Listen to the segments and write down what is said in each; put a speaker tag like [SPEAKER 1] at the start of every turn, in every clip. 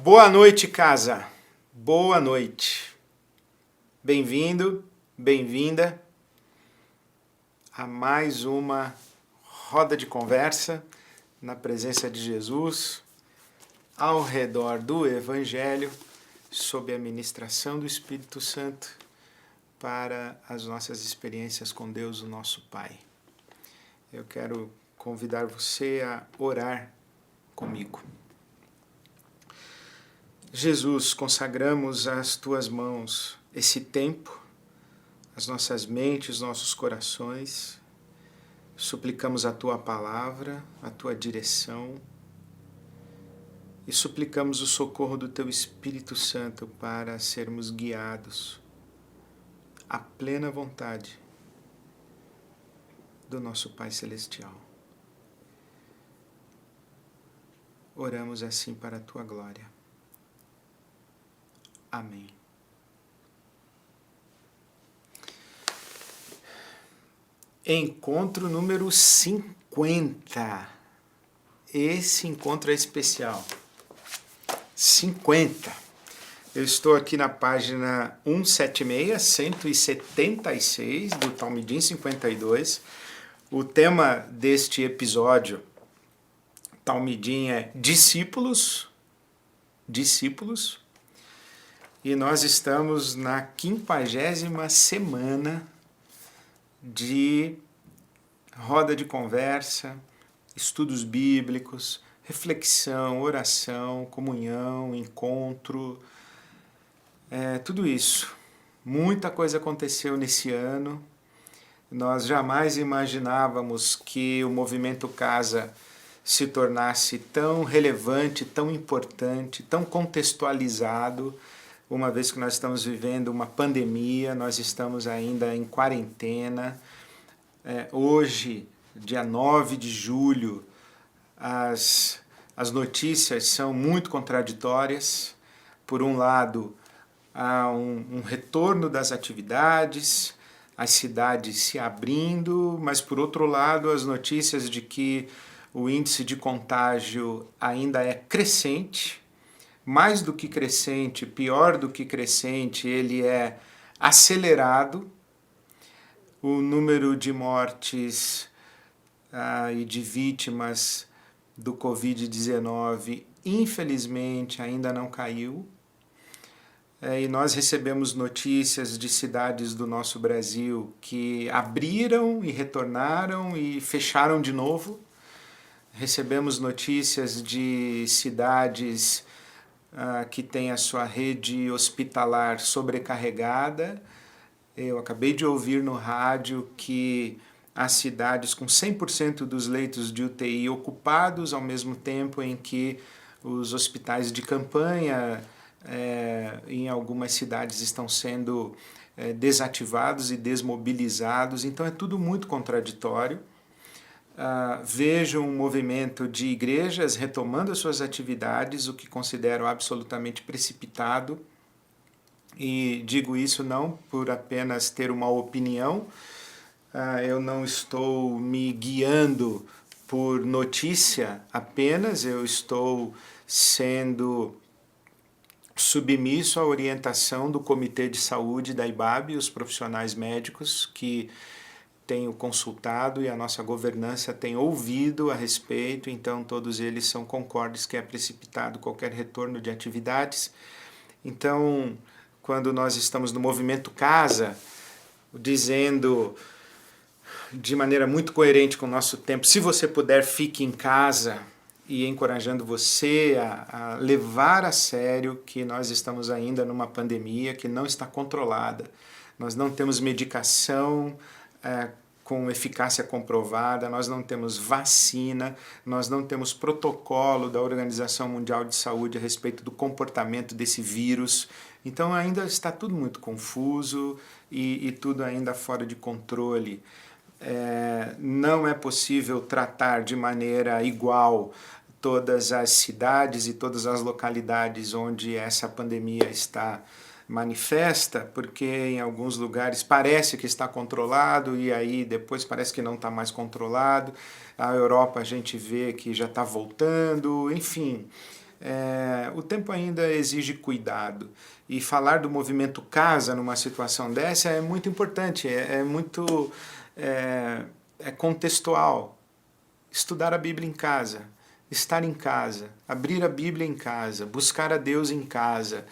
[SPEAKER 1] Boa noite, casa. Boa noite. Bem-vindo, bem-vinda a mais uma roda de conversa na presença de Jesus, ao redor do Evangelho, sob a ministração do Espírito Santo, para as nossas experiências com Deus, o nosso Pai. Eu quero convidar você a orar comigo. Jesus, consagramos às Tuas mãos esse tempo, as nossas mentes, os nossos corações. Suplicamos a Tua palavra, a Tua direção e suplicamos o socorro do Teu Espírito Santo para sermos guiados à plena vontade do nosso Pai Celestial. Oramos assim para a Tua glória. Amém. Encontro número 50. Esse encontro é especial. 50. Eu estou aqui na página 176, 176 do Talmidim 52. O tema deste episódio, Talmidim, é discípulos. E nós estamos na 50ª semana de roda de conversa, estudos bíblicos, reflexão, oração, comunhão, encontro, tudo isso. Muita coisa aconteceu nesse ano. Nós jamais imaginávamos que o movimento Casa se tornasse tão relevante, tão importante, tão contextualizado, uma vez que nós estamos vivendo uma pandemia, nós estamos ainda em quarentena. Hoje, dia 9 de julho, as notícias são muito contraditórias. Por um lado, há um retorno das atividades, as cidades se abrindo, mas por outro lado, as notícias de que o índice de contágio ainda é crescente. Mais do que crescente, pior do que crescente, ele é acelerado. O número de mortes e de vítimas do Covid-19, infelizmente, ainda não caiu. E nós recebemos notícias de cidades do nosso Brasil que abriram e retornaram e fecharam de novo. Recebemos notícias de cidades que tem a sua rede hospitalar sobrecarregada. Eu acabei de ouvir no rádio que há cidades com 100% dos leitos de UTI ocupados, ao mesmo tempo em que os hospitais de campanha em algumas cidades estão sendo desativados e desmobilizados. Então é tudo muito contraditório. Vejo um movimento de igrejas retomando as suas atividades, o que considero absolutamente precipitado, e digo isso não por apenas ter uma opinião, eu não estou me guiando por notícia apenas, eu estou sendo submisso à orientação do Comitê de Saúde da IBAB, os profissionais médicos que tenho consultado e a nossa governança tem ouvido a respeito, então todos eles são concordes que é precipitado qualquer retorno de atividades. Então, quando nós estamos no movimento Casa, dizendo de maneira muito coerente com o nosso tempo, se você puder, fique em casa, e encorajando você a levar a sério que nós estamos ainda numa pandemia que não está controlada. Nós não temos medicação com eficácia comprovada, nós não temos vacina, nós não temos protocolo da Organização Mundial de Saúde a respeito do comportamento desse vírus. Então ainda está tudo muito confuso e tudo ainda fora de controle. Não é possível tratar de maneira igual todas as cidades e todas as localidades onde essa pandemia está manifesta, porque em alguns lugares parece que está controlado e aí depois parece que não está mais controlado. A Europa a gente vê que já está voltando, enfim. o tempo ainda exige cuidado. E falar do movimento casa numa situação dessa é muito importante, é contextual. Estudar a Bíblia em casa, estar em casa, abrir a Bíblia em casa, buscar a Deus em casa,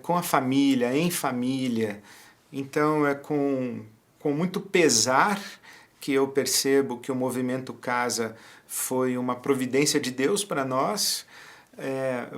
[SPEAKER 1] com a família, em família. Então é com muito pesar que eu percebo que o movimento casa foi uma providência de Deus para nós,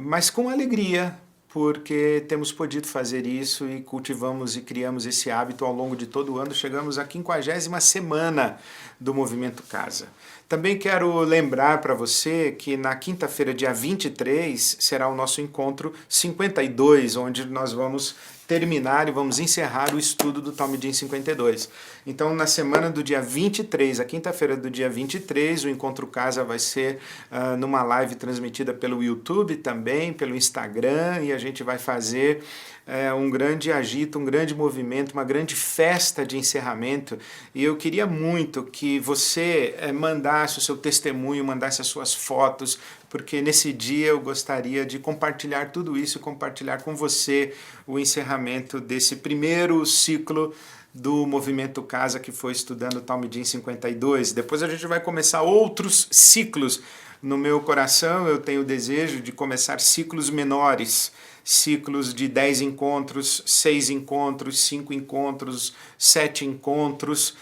[SPEAKER 1] mas com alegria, porque temos podido fazer isso e cultivamos e criamos esse hábito ao longo de todo o ano. Chegamos à 50ª semana do Movimento Casa. Também quero lembrar para você que na quinta-feira, dia 23, será o nosso encontro 52, onde nós vamos terminar e vamos encerrar o estudo do Talmidim 52. Então, na semana do dia 23, a quinta-feira do dia 23, o Encontro Casa vai ser numa live transmitida pelo YouTube também, pelo Instagram, e a gente vai fazer um grande agito, um grande movimento, uma grande festa de encerramento. E eu queria muito que você mandasse o seu testemunho, mandasse as suas fotos, porque nesse dia eu gostaria de compartilhar tudo isso, compartilhar com você o encerramento desse primeiro ciclo do Movimento Casa, que foi estudando o Talmidim 52. Depois a gente vai começar outros ciclos. No meu coração eu tenho o desejo de começar ciclos menores, ciclos de 10 encontros, 6 encontros, 5 encontros, 7 encontros,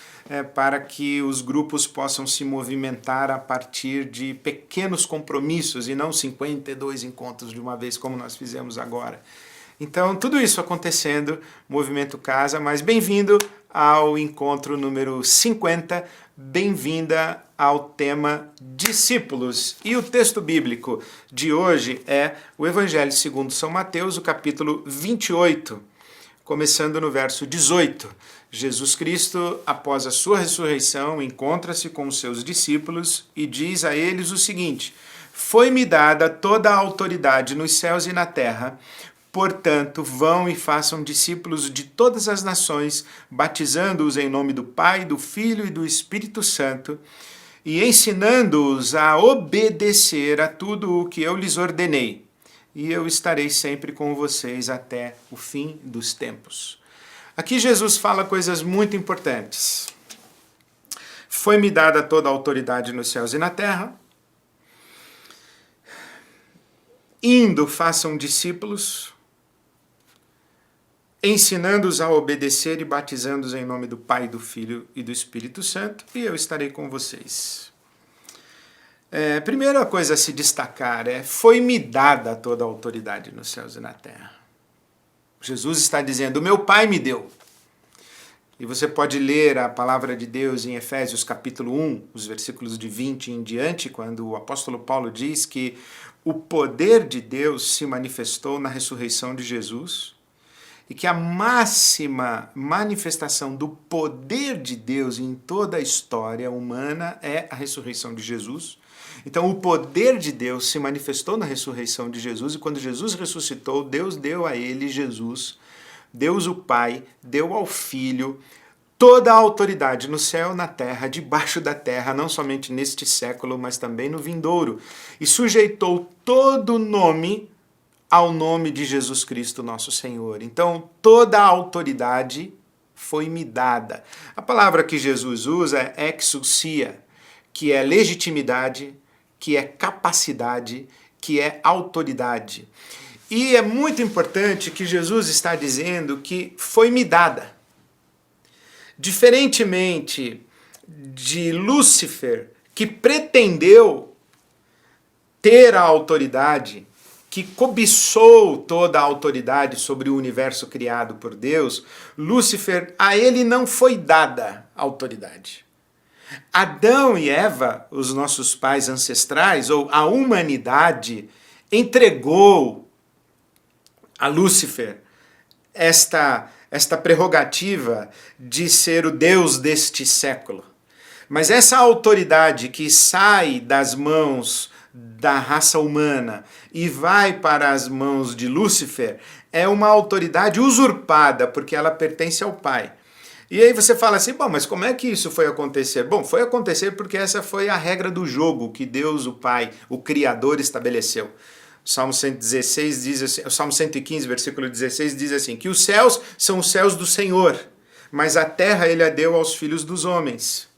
[SPEAKER 1] para que os grupos possam se movimentar a partir de pequenos compromissos e não 52 encontros de uma vez, como nós fizemos agora. Então, tudo isso acontecendo, Movimento Casa, mas bem-vindo ao encontro número 50, bem-vinda ao tema discípulos. E o texto bíblico de hoje é o Evangelho segundo São Mateus, o capítulo 28, começando no verso 18. Jesus Cristo, após a sua ressurreição, encontra-se com os seus discípulos e diz a eles o seguinte: foi-me dada toda a autoridade nos céus e na terra. Portanto, vão e façam discípulos de todas as nações, batizando-os em nome do Pai, do Filho e do Espírito Santo, e ensinando-os a obedecer a tudo o que eu lhes ordenei. E eu estarei sempre com vocês até o fim dos tempos. Aqui Jesus fala coisas muito importantes. Foi-me dada toda a autoridade nos céus e na terra. Indo, façam discípulos, ensinando-os a obedecer e batizando-os em nome do Pai, do Filho e do Espírito Santo, e eu estarei com vocês. Primeira coisa a se destacar foi-me dada toda a autoridade nos céus e na terra. Jesus está dizendo, o meu Pai me deu. E você pode ler a palavra de Deus em Efésios capítulo 1, os versículos de 20 em diante, quando o apóstolo Paulo diz que o poder de Deus se manifestou na ressurreição de Jesus, e que a máxima manifestação do poder de Deus em toda a história humana é a ressurreição de Jesus. Então o poder de Deus se manifestou na ressurreição de Jesus, e quando Jesus ressuscitou, Deus deu a ele, Jesus, Deus o Pai, deu ao Filho toda a autoridade no céu, na terra, debaixo da terra, não somente neste século, mas também no vindouro, e sujeitou todo nome ao nome de Jesus Cristo, nosso Senhor. Então, toda a autoridade foi-me dada. A palavra que Jesus usa é exousia, que é legitimidade, que é capacidade, que é autoridade. E é muito importante que Jesus está dizendo que foi-me dada. Diferentemente de Lúcifer, que pretendeu ter a autoridade, que cobiçou toda a autoridade sobre o universo criado por Deus, Lúcifer, a ele não foi dada autoridade. Adão e Eva, os nossos pais ancestrais, ou a humanidade, entregou a Lúcifer esta prerrogativa de ser o Deus deste século. Mas essa autoridade que sai das mãos da raça humana e vai para as mãos de Lúcifer é uma autoridade usurpada, porque ela pertence ao Pai. E aí você fala assim, bom, mas como é que isso foi acontecer? Bom, foi acontecer porque essa foi a regra do jogo que Deus, o Pai, o Criador, estabeleceu. Salmo 116 diz assim, o Salmo 115, versículo 16 diz assim, que os céus são os céus do Senhor, mas a terra ele a deu aos filhos dos homens.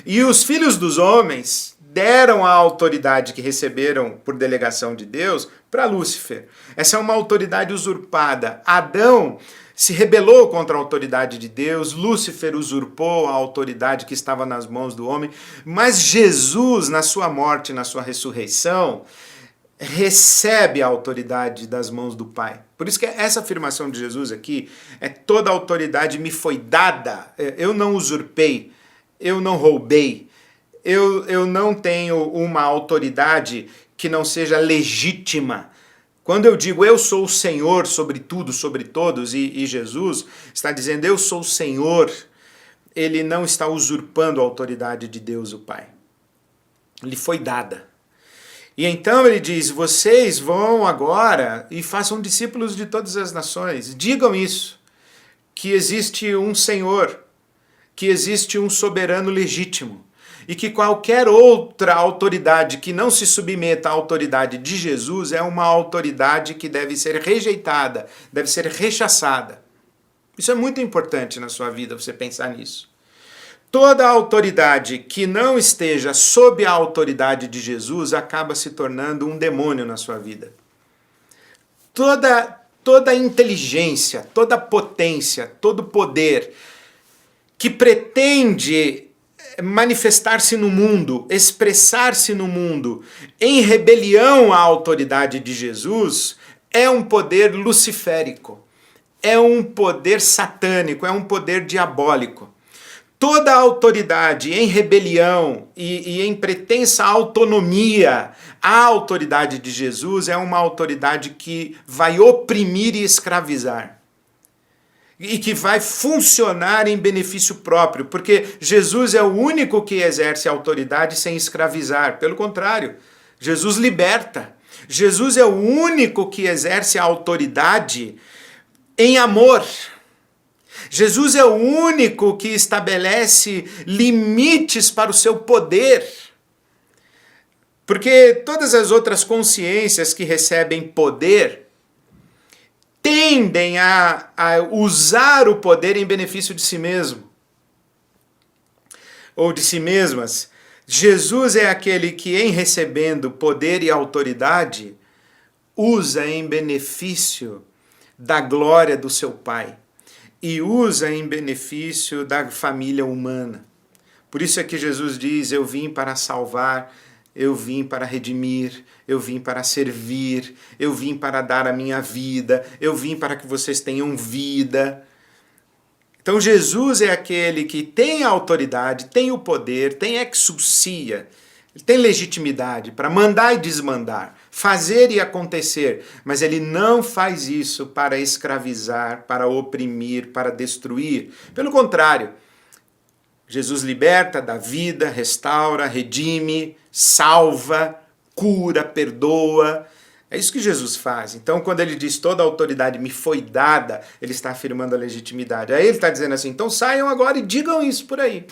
[SPEAKER 1] E os filhos dos homens deram a autoridade que receberam por delegação de Deus para Lúcifer. Essa é uma autoridade usurpada. Adão se rebelou contra a autoridade de Deus, Lúcifer usurpou a autoridade que estava nas mãos do homem, mas Jesus, na sua morte, na sua ressurreição, recebe a autoridade das mãos do Pai. Por isso que essa afirmação de Jesus aqui é toda a autoridade me foi dada, eu não usurpei, eu não roubei, eu não tenho uma autoridade que não seja legítima. Quando eu digo eu sou o Senhor sobre tudo, sobre todos, e Jesus está dizendo eu sou o Senhor, ele não está usurpando a autoridade de Deus, o Pai. Lhe foi dada. E então ele diz, vocês vão agora e façam discípulos de todas as nações. Digam isso, que existe um Senhor, que existe um soberano legítimo. E que qualquer outra autoridade que não se submeta à autoridade de Jesus é uma autoridade que deve ser rejeitada, deve ser rechaçada. Isso é muito importante na sua vida, você pensar nisso. Toda autoridade que não esteja sob a autoridade de Jesus acaba se tornando um demônio na sua vida. Toda inteligência, toda potência, todo poder que pretende manifestar-se no mundo, expressar-se no mundo em rebelião à autoridade de Jesus, é um poder luciférico, é um poder satânico, é um poder diabólico. Toda autoridade em rebelião e em pretensa autonomia à autoridade de Jesus é uma autoridade que vai oprimir e escravizar. E que vai funcionar em benefício próprio, porque Jesus é o único que exerce autoridade sem escravizar. Pelo contrário, Jesus liberta. Jesus é o único que exerce a autoridade em amor. Jesus é o único que estabelece limites para o seu poder. Porque todas as outras consciências que recebem poder tendem a usar o poder em benefício de si mesmo, ou de si mesmas. Jesus é aquele que, em recebendo poder e autoridade, usa em benefício da glória do seu Pai e usa em benefício da família humana. Por isso é que Jesus diz, eu vim para salvar, eu vim para redimir, eu vim para servir, eu vim para dar a minha vida, eu vim para que vocês tenham vida. Então Jesus é aquele que tem a autoridade, tem o poder, tem exousia, tem legitimidade para mandar e desmandar, fazer e acontecer, mas ele não faz isso para escravizar, para oprimir, para destruir. Pelo contrário, Jesus liberta, dá vida, restaura, redime, salva, cura, perdoa. É isso que Jesus faz. Então, quando ele diz toda a autoridade me foi dada, ele está afirmando a legitimidade. Aí ele está dizendo assim, então saiam agora e digam isso por aí.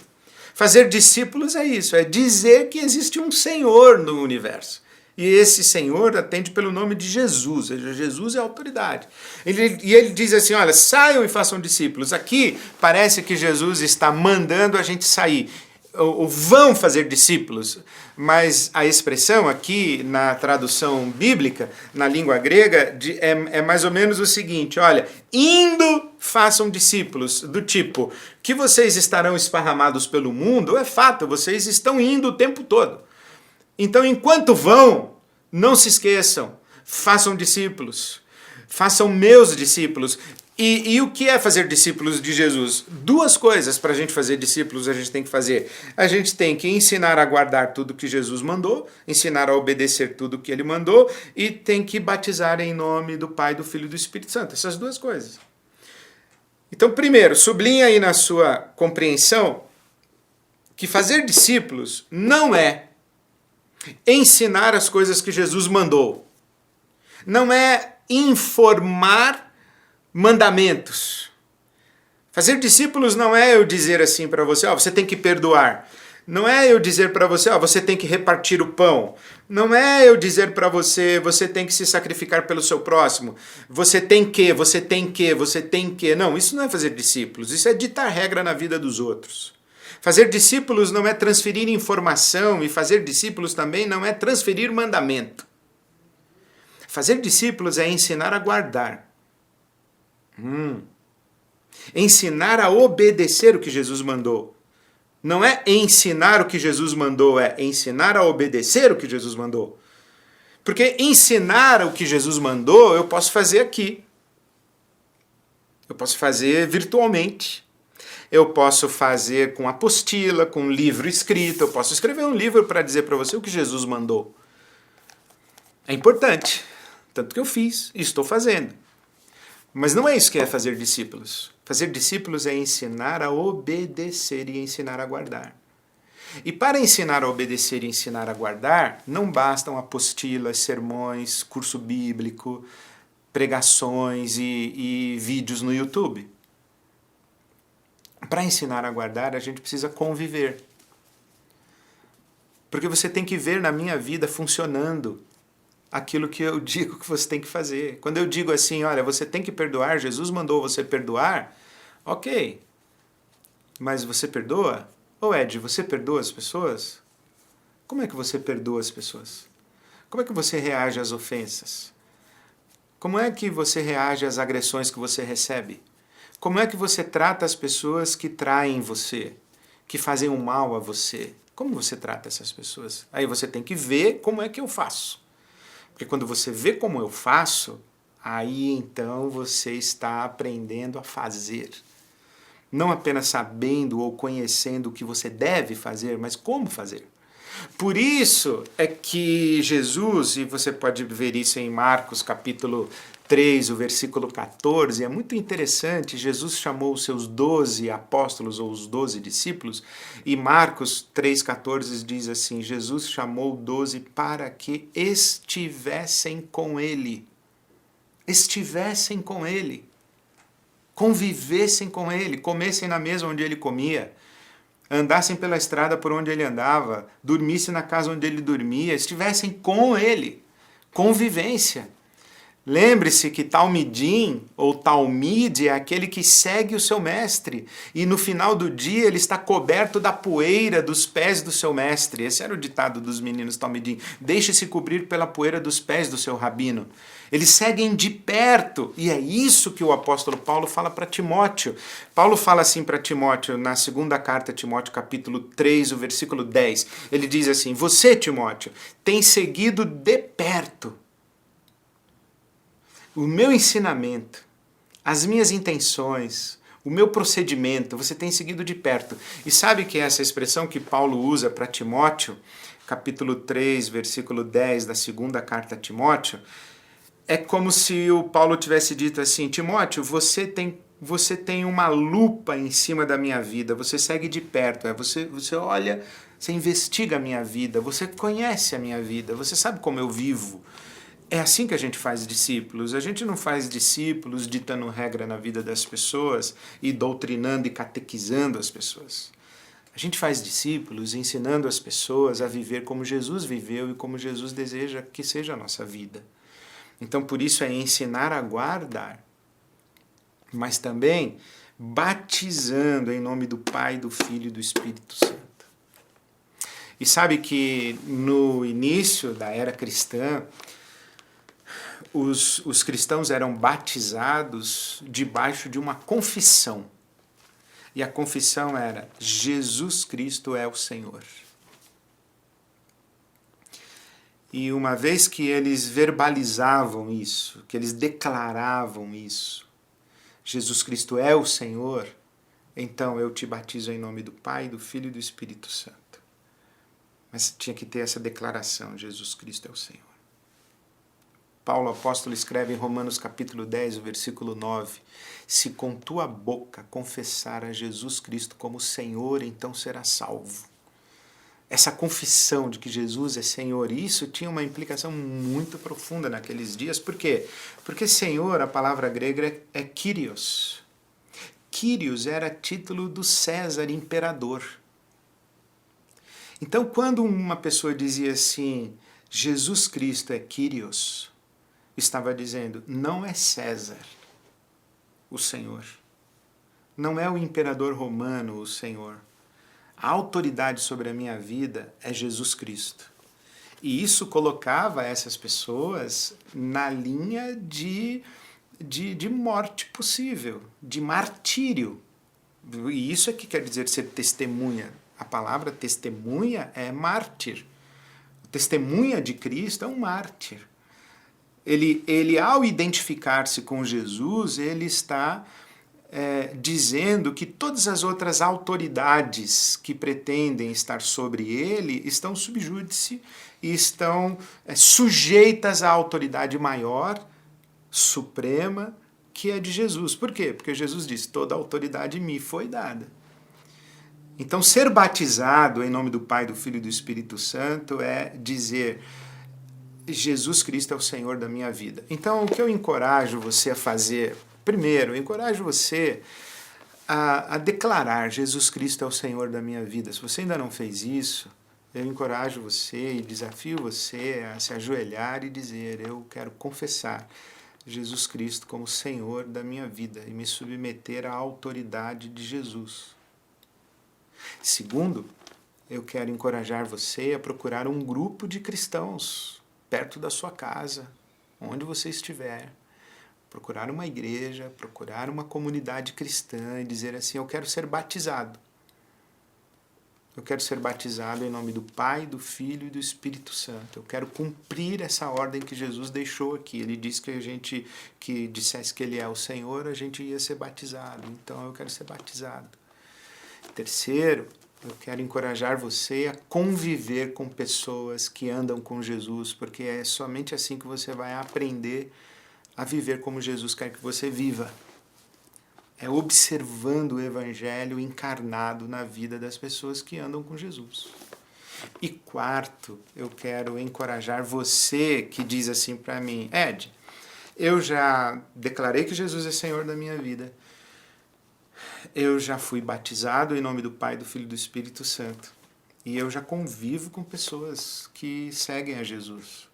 [SPEAKER 1] Fazer discípulos é isso, é dizer que existe um Senhor no universo. E esse Senhor atende pelo nome de Jesus, ou seja, Jesus é a autoridade. Ele diz assim, olha, saiam e façam discípulos. Aqui parece que Jesus está mandando a gente sair. Ou vão fazer discípulos, mas a expressão aqui na tradução bíblica, na língua grega, é mais ou menos o seguinte, olha, indo façam discípulos, do tipo, que vocês estarão esparramados pelo mundo, é fato, vocês estão indo o tempo todo. Então, enquanto vão, não se esqueçam, façam discípulos, façam meus discípulos. E o que é fazer discípulos de Jesus? Duas coisas para a gente fazer discípulos a gente tem que fazer. A gente tem que ensinar a guardar tudo que Jesus mandou, ensinar a obedecer tudo que ele mandou e tem que batizar em nome do Pai, do Filho e do Espírito Santo. Essas duas coisas. Então, primeiro, sublinha aí na sua compreensão que fazer discípulos não é ensinar as coisas que Jesus mandou. Não é informar mandamentos. Fazer discípulos não é eu dizer assim para você, você tem que perdoar. Não é eu dizer para você, ó, você tem que repartir o pão. Não é eu dizer para você, você tem que se sacrificar pelo seu próximo. Você tem que, você tem que, você tem que. Não, isso não é fazer discípulos, isso é ditar regra na vida dos outros. Fazer discípulos não é transferir informação e fazer discípulos também não é transferir mandamento. Fazer discípulos é ensinar a guardar. Ensinar a obedecer o que Jesus mandou. Não é ensinar o que Jesus mandou, é ensinar a obedecer o que Jesus mandou. Porque ensinar o que Jesus mandou, eu posso fazer aqui. Eu posso fazer virtualmente. Eu posso fazer com apostila, com livro escrito. Eu posso escrever um livro para dizer para você o que Jesus mandou. É importante. Tanto que eu fiz e estou fazendo. Mas não é isso que é fazer discípulos. Fazer discípulos é ensinar a obedecer e ensinar a guardar. E para ensinar a obedecer e ensinar a guardar, não bastam apostilas, sermões, curso bíblico, pregações e vídeos no YouTube. Para ensinar a guardar, a gente precisa conviver. Porque você tem que ver na minha vida funcionando aquilo que eu digo que você tem que fazer. Quando eu digo assim, olha, você tem que perdoar, Jesus mandou você perdoar, ok. Mas você perdoa? Ô Ed, você perdoa as pessoas? Como é que você perdoa as pessoas? Como é que você reage às ofensas? Como é que você reage às agressões que você recebe? Como é que você trata as pessoas que traem você, que fazem um mal a você? Como você trata essas pessoas? Aí você tem que ver como é que eu faço. Porque quando você vê como eu faço, aí então você está aprendendo a fazer. Não apenas sabendo ou conhecendo o que você deve fazer, mas como fazer. Por isso é que Jesus, e você pode ver isso em Marcos capítulo 3, o versículo 14, é muito interessante, Jesus chamou os seus 12 apóstolos ou os 12 discípulos, e Marcos 3,14 diz assim, Jesus chamou 12 para que estivessem com ele. Estivessem com ele. Convivessem com ele, comessem na mesa onde ele comia, andassem pela estrada por onde ele andava, dormissem na casa onde ele dormia, estivessem com ele. Convivência. Lembre-se que talmidim ou talmide é aquele que segue o seu mestre e no final do dia ele está coberto da poeira dos pés do seu mestre. Esse era o ditado dos meninos talmidim. Deixe-se cobrir pela poeira dos pés do seu rabino. Eles seguem de perto e é isso que o apóstolo Paulo fala para Timóteo. Paulo fala assim para Timóteo na segunda carta a Timóteo capítulo 3, o versículo 10. Ele diz assim, você Timóteo tem seguido de perto o meu ensinamento, as minhas intenções, o meu procedimento, você tem seguido de perto. E sabe que essa expressão que Paulo usa para Timóteo, capítulo 3, versículo 10 da segunda carta a Timóteo, é como se o Paulo tivesse dito assim, Timóteo, você tem uma lupa em cima da minha vida, você segue de perto, você olha, você investiga a minha vida, você conhece a minha vida, você sabe como eu vivo. É assim que a gente faz discípulos. A gente não faz discípulos ditando regra na vida das pessoas e doutrinando e catequizando as pessoas. A gente faz discípulos ensinando as pessoas a viver como Jesus viveu e como Jesus deseja que seja a nossa vida. Então, por isso é ensinar a guardar, mas também batizando em nome do Pai, do Filho e do Espírito Santo. E sabe que no início da era cristã, os cristãos eram batizados debaixo de uma confissão. E a confissão era, Jesus Cristo é o Senhor. E uma vez que eles verbalizavam isso, que eles declaravam isso, Jesus Cristo é o Senhor, então eu te batizo em nome do Pai, do Filho e do Espírito Santo. Mas tinha que ter essa declaração, Jesus Cristo é o Senhor. Paulo apóstolo escreve em Romanos capítulo 10, o versículo 9, se com tua boca confessar a Jesus Cristo como Senhor, então serás salvo. Essa confissão de que Jesus é Senhor, isso tinha uma implicação muito profunda naqueles dias. Por quê? Porque Senhor, a palavra grega é Kyrios. Kyrios era título do César imperador. Então, quando uma pessoa dizia assim, Jesus Cristo é Kyrios, estava dizendo, não é César o Senhor, não é o imperador romano o Senhor. A autoridade sobre a minha vida é Jesus Cristo. E isso colocava essas pessoas na linha de morte possível, de martírio. E isso é que quer dizer ser testemunha. A palavra testemunha é mártir. Testemunha de Cristo é um mártir. Ele ao identificar-se com Jesus, ele está dizendo que todas as outras autoridades que pretendem estar sobre ele estão sub júdice e estão sujeitas à autoridade maior, suprema, que é de Jesus. Por quê? Porque Jesus disse, toda a autoridade me foi dada. Então, ser batizado em nome do Pai, do Filho e do Espírito Santo é dizer, Jesus Cristo é o Senhor da minha vida. Então, o que eu encorajo você a fazer, primeiro, eu encorajo você a declarar, Jesus Cristo é o Senhor da minha vida. Se você ainda não fez isso, eu encorajo você e desafio você a se ajoelhar e dizer, eu quero confessar Jesus Cristo como Senhor da minha vida e me submeter à autoridade de Jesus. Segundo, eu quero encorajar você a procurar um grupo de cristãos perto da sua casa, onde você estiver. Procurar uma igreja, procurar uma comunidade cristã e dizer assim, eu quero ser batizado. Eu quero ser batizado em nome do Pai, do Filho e do Espírito Santo. Eu quero cumprir essa ordem que Jesus deixou aqui. Ele disse que a gente que dissesse que Ele é o Senhor, a gente ia ser batizado. Então eu quero ser batizado. Terceiro, eu quero encorajar você a conviver com pessoas que andam com Jesus, porque é somente assim que você vai aprender a viver como Jesus quer que você viva. É observando o Evangelho encarnado na vida das pessoas que andam com Jesus. E quarto, eu quero encorajar você que diz assim para mim, Ed, eu já declarei que Jesus é Senhor da minha vida, eu já fui batizado em nome do Pai, do Filho e do Espírito Santo, e eu já convivo com pessoas que seguem a Jesus.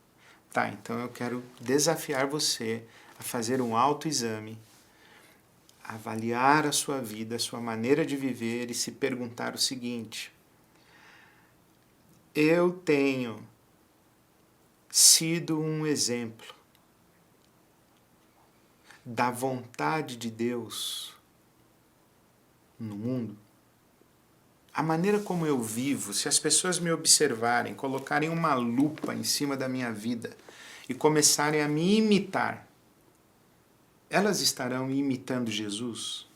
[SPEAKER 1] Tá, então eu quero desafiar você a fazer um autoexame, avaliar a sua vida, a sua maneira de viver e se perguntar o seguinte, eu tenho sido um exemplo da vontade de Deus no mundo? A maneira como eu vivo, se as pessoas me observarem, colocarem uma lupa em cima da minha vida e começarem a me imitar, elas estarão imitando Jesus?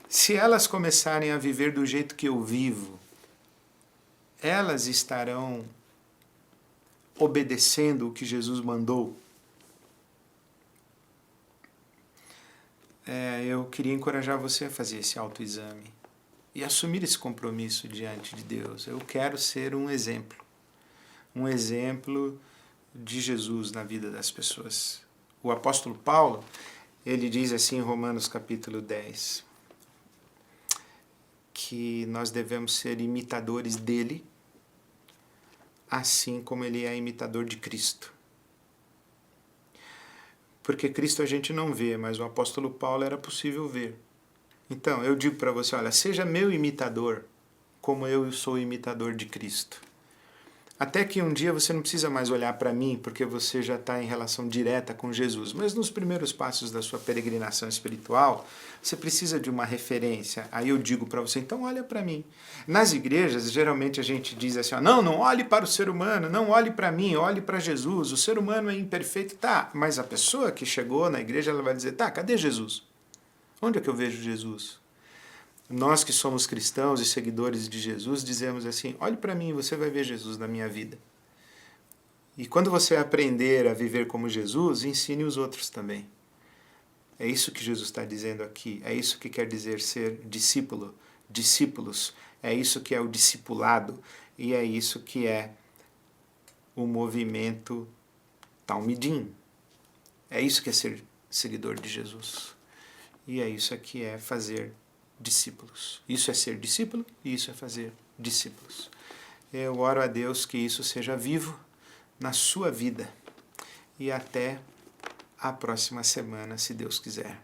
[SPEAKER 1] Se elas começarem a viver do jeito que eu vivo, elas estarão obedecendo o que Jesus mandou? Eu queria encorajar você a fazer esse autoexame e assumir esse compromisso diante de Deus. Eu quero ser um exemplo de Jesus na vida das pessoas. O apóstolo Paulo, ele diz assim em Romanos capítulo 10, que nós devemos ser imitadores dele, assim como ele é imitador de Cristo. Porque Cristo a gente não vê, mas o apóstolo Paulo era possível ver. Então, eu digo para você, olha, seja meu imitador, como eu sou imitador de Cristo. Até que um dia você não precisa mais olhar para mim, porque você já está em relação direta com Jesus. Mas nos primeiros passos da sua peregrinação espiritual, você precisa de uma referência. Aí eu digo para você, então olha para mim. Nas igrejas, geralmente a gente diz assim, ó, não olhe para o ser humano, não olhe para mim, olhe para Jesus. O ser humano é imperfeito. Tá, mas a pessoa que chegou na igreja, ela vai dizer, tá, cadê Jesus? Onde é que eu vejo Jesus? Nós que somos cristãos e seguidores de Jesus, dizemos assim, olhe para mim e você vai ver Jesus na minha vida. E quando você aprender a viver como Jesus, ensine os outros também. É isso que Jesus está dizendo aqui, é isso que quer dizer ser discípulo, discípulos, é isso que é o discipulado e é isso que é o movimento Talmidim. É isso que é ser seguidor de Jesus. E é isso que é fazer discípulos. Isso é ser discípulo e isso é fazer discípulos. Eu oro a Deus que isso seja vivo na sua vida. E até a próxima semana, se Deus quiser.